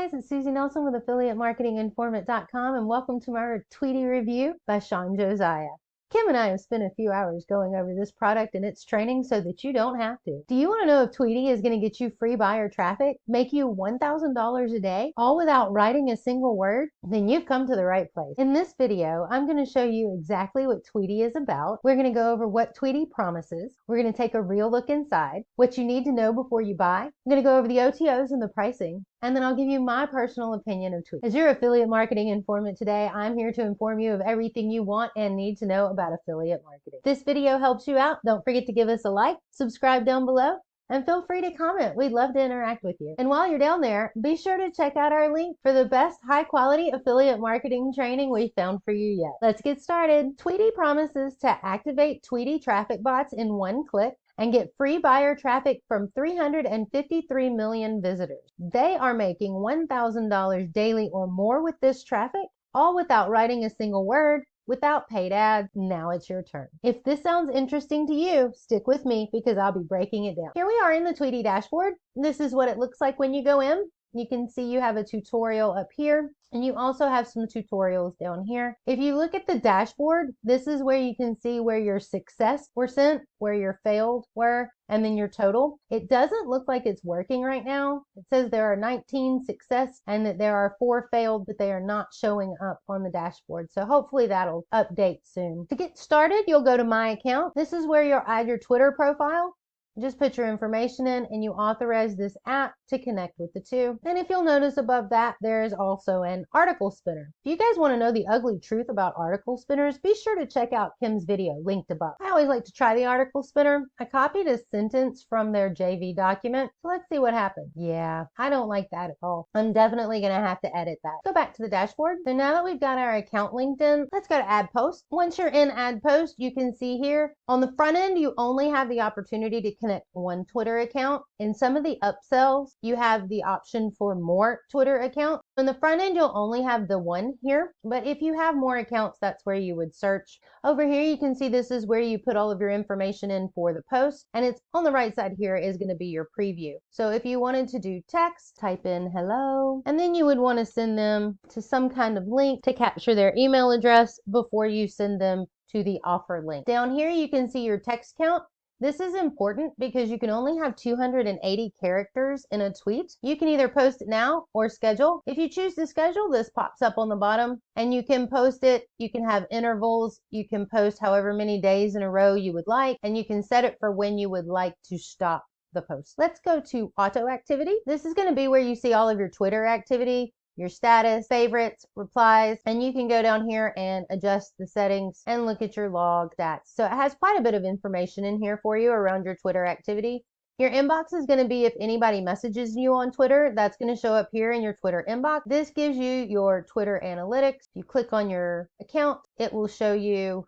guys, it's Susie Nelson with AffiliateMarketingInformant.com and welcome to my Tweety review by Shawn Josiah. Kim and I have spent a few hours going over this product and its training so that you don't have to. Do you want to know if Tweety is going to get you free buyer traffic, make you $1,000 a day, all without writing a single word? Then you've come to the right place. In this video, I'm going to show you exactly what Tweety is about. We're going to go over what Tweety promises. We're going to take a real look inside, what you need to know before you buy. I'm going to go over the OTOs and the pricing. And then I'll give you my personal opinion of Tweety. As your affiliate marketing informant today, I'm here to inform you of everything you want and need to know about affiliate marketing. If this video helps you out, don't forget to give us a like, subscribe down below, and feel free to comment. We'd love to interact with you. And while you're down there, be sure to check out our link for the best high-quality affiliate marketing training we've found for you yet. Let's get started. Tweety promises to activate Tweety traffic bots in one click and get free buyer traffic from 353 million visitors. They are making $1,000 daily or more with this traffic, all without writing a single word, without paid ads. Now it's your turn. If this sounds interesting to you, stick with me because I'll be breaking it down. Here we are in the Tweety dashboard. This is what it looks like when you go in. You can see you have a tutorial up here, and you also have some tutorials down here. If you look at the dashboard, this is where you can see where your success were sent, where your failed were, and then your total. It doesn't look like it's working right now. It says there are 19 success and that there are 4 failed, but they are not showing up on the dashboard. So hopefully that'll update soon. To get started, you'll go to My Account. This is where you'll add your Twitter profile. Just put your information in and you authorize this app to connect with the two. And if you'll notice above that, there is also an article spinner. If you guys want to know the ugly truth about article spinners, be sure to check out Kim's video linked above. I always like to try the article spinner. I copied a sentence from their JV document. So let's see what happens. Yeah, I don't like that at all. I'm definitely going to have to edit that. Go back to the dashboard. So now that we've got our account linked in, let's go to Add Post. Once you're in Add Post, you can see here on the front end, you only have the opportunity to connect one Twitter account. In some of the upsells, you have the option for more Twitter accounts. In the front end, you'll only have the one here, but if you have more accounts, that's where you would search. Over here, you can see this is where you put all of your information in for the post, and it's on the right side here is going to be your preview. So if you wanted to do text, type in hello, and then you would want to send them to some kind of link to capture their email address before you send them to the offer link. Down here, you can see your text count. This is important because you can only have 280 characters in a tweet. You can either post it now or schedule. If you choose to schedule, this pops up on the bottom and you can post it. You can have intervals. You can post however many days in a row you would like, and you can set it for when you would like to stop the post. Let's go to auto activity. This is going to be where you see all of your Twitter activity, your status, favorites, replies, and you can go down here and adjust the settings and look at your log stats. So it has quite a bit of information in here for you around your Twitter activity. Your inbox is going to be if anybody messages you on Twitter, that's going to show up here in your Twitter inbox. This gives you your Twitter analytics. If you click on your account, it will show you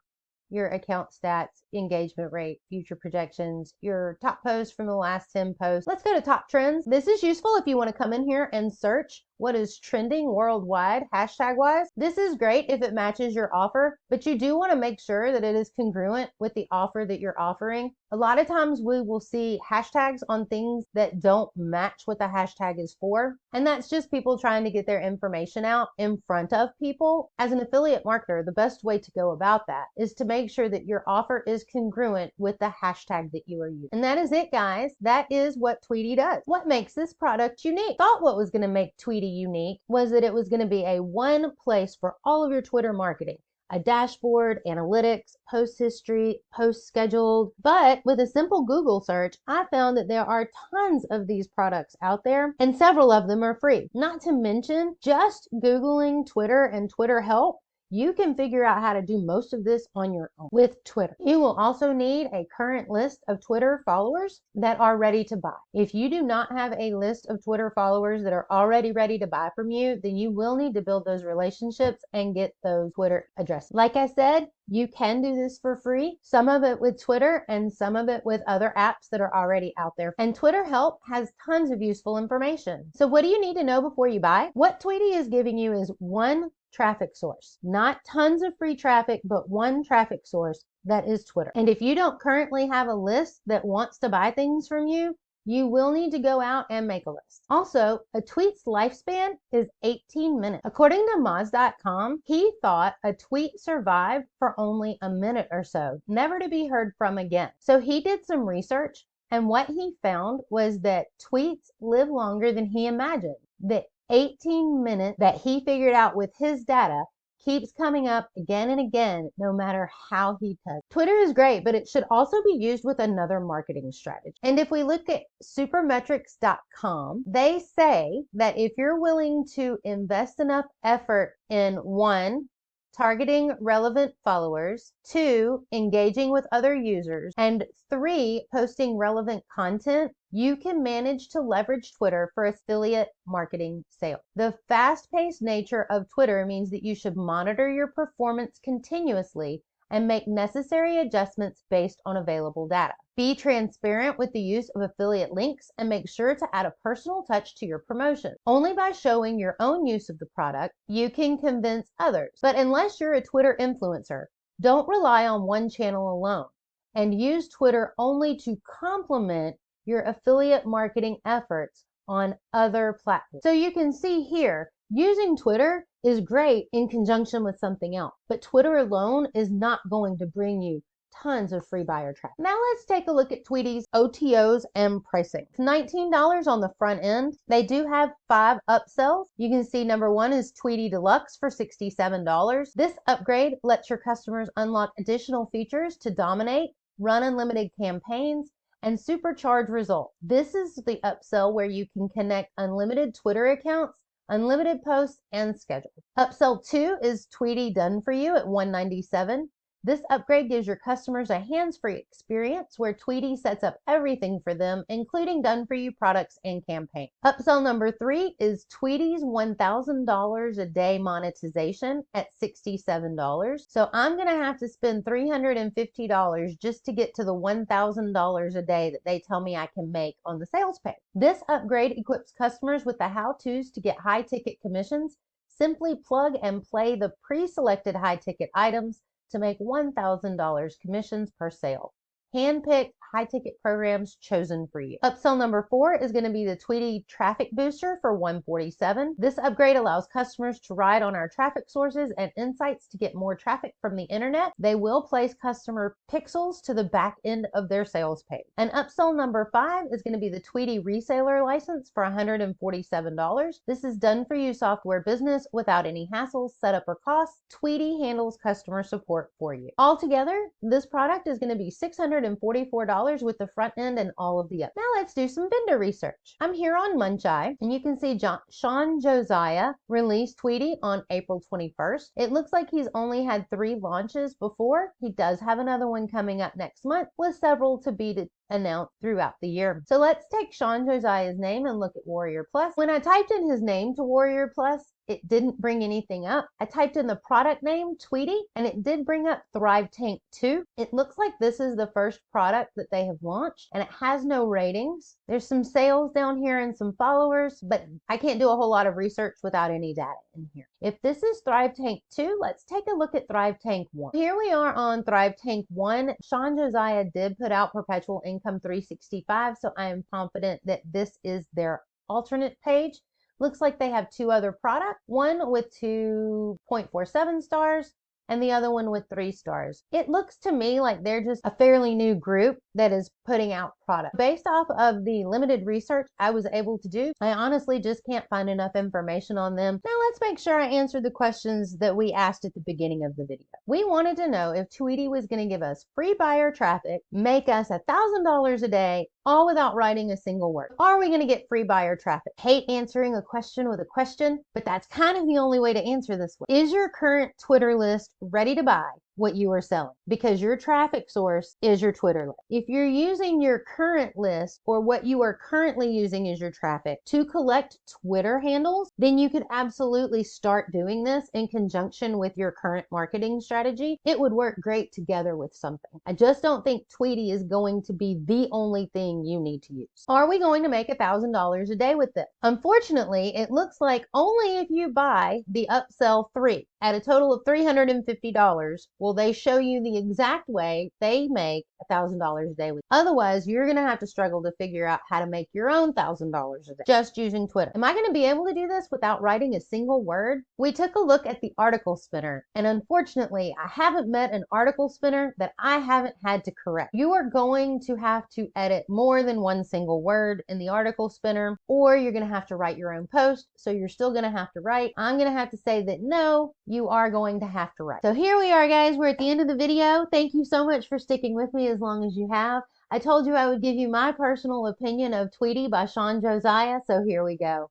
your account stats, engagement rate, future projections, your top posts from the last 10 posts. Let's go to top trends. This is useful if you want to come in here and search what is trending worldwide, hashtag wise. This is great if it matches your offer, but you do want to make sure that it is congruent with the offer that you're offering. A lot of times we will see hashtags on things that don't match what the hashtag is for. And that's just people trying to get their information out in front of people. As an affiliate marketer, the best way to go about that is to make sure that your offer is congruent with the hashtag that you are using. And that is it, guys. That is what Tweety does. What makes this product unique? Thought what was going to make Tweety unique was that it was going to be a one place for all of your Twitter marketing. A dashboard, analytics, post history, post scheduled. But with a simple Google search, I found that there are tons of these products out there and several of them are free. Not to mention just Googling Twitter and Twitter help, you can figure out how to do most of this on your own with Twitter. You will also need a current list of Twitter followers that are ready to buy. If you do not have a list of Twitter followers that are already ready to buy from you, then you will need to build those relationships and get those Twitter addresses. Like I said, you can do this for free, some of it with Twitter and some of it with other apps that are already out there. And Twitter Help has tons of useful information. So what do you need to know before you buy? What Tweety is giving you is one traffic source, not tons of free traffic, but one traffic source that is Twitter. And if you don't currently have a list that wants to buy things from you, you will need to go out and make a list. Also, a tweet's lifespan is 18 minutes. According to Moz.com, he thought a tweet survived for only a minute or so, never to be heard from again. So he did some research, and what he found was that tweets live longer than he imagined. The 18 minutes that he figured out with his data keeps coming up again and again, no matter how he does. Twitter is great, but it should also be used with another marketing strategy. And if we look at Supermetrics.com, they say that if you're willing to invest enough effort in 1, targeting relevant followers, 2, engaging with other users, and 3, posting relevant content, you can manage to leverage Twitter for affiliate marketing sales. The fast-paced nature of Twitter means that you should monitor your performance continuously and make necessary adjustments based on available data. Be transparent with the use of affiliate links and make sure to add a personal touch to your promotion. Only by showing your own use of the product, you can convince others. But unless you're a Twitter influencer, don't rely on one channel alone and use Twitter only to complement your affiliate marketing efforts on other platforms. So you can see here, using Twitter is great in conjunction with something else, but Twitter alone is not going to bring you tons of free buyer traffic. Now let's take a look at Tweety's OTOs and pricing. It's $19 on the front end. They do have 5 upsells. You can see number 1 is Tweety Deluxe for $67. This upgrade lets your customers unlock additional features to dominate, run unlimited campaigns, and supercharge results. This is the upsell where you can connect unlimited Twitter accounts, unlimited posts, and schedules. Upsell 2 is Tweety Done For You at $197. This upgrade gives your customers a hands-free experience where Tweety sets up everything for them, including done-for-you products and campaigns. Upsell number 3 is Tweety's $1,000 a day monetization at $67. So I'm going to have to spend $350 just to get to the $1,000 a day that they tell me I can make on the sales page. This upgrade equips customers with the how-tos to get high-ticket commissions. Simply plug and play the pre-selected high-ticket items to make $1,000 commissions per sale. Hand-picked high-ticket programs chosen for you. Upsell number 4 is going to be the Tweety Traffic Booster for $147. This upgrade allows customers to ride on our traffic sources and insights to get more traffic from the internet. They will place customer pixels to the back end of their sales page. And upsell number 5 is going to be the Tweety Reseller License for $147. This is done-for-you software business without any hassles, setup, or costs. Tweety handles customer support for you. Altogether, this product is going to be $644 with the front end and all of the up. Now let's do some vendor research. I'm here on Muncheye, and you can see Shawn Josiah released Tweety on April 21st. It looks like he's only had 3 launches before. He does have another one coming up next month, with several to be announced throughout the year. So let's take Shawn Josiah's name and look at Warrior Plus. When I typed in his name to Warrior Plus, it didn't bring anything up. I typed in the product name, Tweety, and it did bring up Thrive Tank 2. It looks like this is the first product that they have launched, and it has no ratings. There's some sales down here and some followers, but I can't do a whole lot of research without any data in here. If this is Thrive Tank 2, let's take a look at Thrive Tank 1. Here we are on Thrive Tank 1. Shawn Josiah did put out Perpetual Income 365, so I am confident that this is their alternate page. Looks like they have 2 other products, one with 2.47 stars and the other one with 3 stars. It looks to me like they're just a fairly new group that is putting out products. Based off of the limited research I was able to do, I honestly just can't find enough information on them. Now let's make sure I answer the questions that we asked at the beginning of the video. We wanted to know if Tweety was going to give us free buyer traffic, make us $1,000 a day, all without writing a single word. Are we going to get free buyer traffic? Hate answering a question with a question, but that's kind of the only way to answer this one. Is your current Twitter list ready to buy what you are selling? Because your traffic source is your Twitter list. If you're using your current list, or what you are currently using as your traffic, to collect Twitter handles, then you could absolutely start doing this in conjunction with your current marketing strategy. It would work great together with something. I just don't think Tweety is going to be the only thing you need to use. Are we going to make $1,000 a day with this? Unfortunately, it looks like only if you buy the upsell 3. at a total of $350, will they show you the exact way they make $1,000 a day. Otherwise, you're going to have to struggle to figure out how to make your own $1,000 a day just using Twitter. Am I going to be able to do this without writing a single word? We took a look at the article spinner, and unfortunately, I haven't met an article spinner that I haven't had to correct. You are going to have to edit more than one single word in the article spinner, or you're going to have to write your own post, so you're still going to have to write. I'm going to have to say that no, you are going to have to write. So here we are, guys. We're at the end of the video. Thank you so much for sticking with me as long as you have. I told you I would give you my personal opinion of Tweety by Shawn Josiah, so here we go.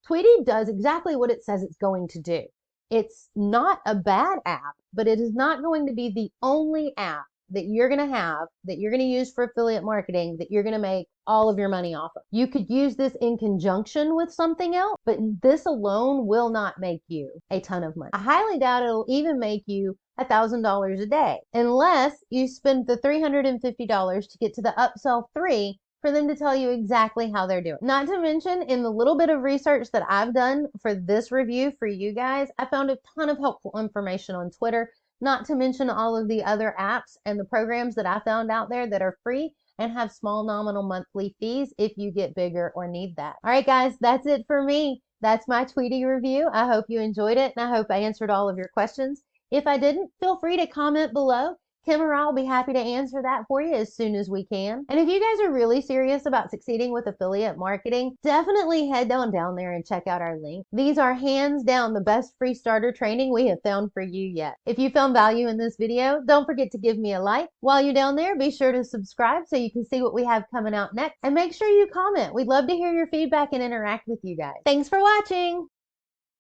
Tweety does exactly what it says it's going to do. It's not a bad app, but it is not going to be the only app that you're going to have, that you're going to use for affiliate marketing, that you're going to make all of your money off of. You could use this in conjunction with something else, but this alone will not make you a ton of money. I highly doubt it'll even make you $1,000 a day, unless you spend the $350 to get to the upsell 3 for them to tell you exactly how they're doing. Not to mention, in the little bit of research that I've done for this review for you guys, I found a ton of helpful information on Twitter, not to mention all of the other apps and the programs that I found out there that are free and have small nominal monthly fees if you get bigger or need that. All right, guys, that's it for me. That's my Tweety review. I hope you enjoyed it, and I hope I answered all of your questions. If I didn't, feel free to comment below. Kim or I will be happy to answer that for you as soon as we can. And if you guys are really serious about succeeding with affiliate marketing, definitely head on down there and check out our link. These are hands down the best free starter training we have found for you yet. If you found value in this video, don't forget to give me a like. While you're down there, be sure to subscribe so you can see what we have coming out next. And make sure you comment. We'd love to hear your feedback and interact with you guys. Thanks for watching.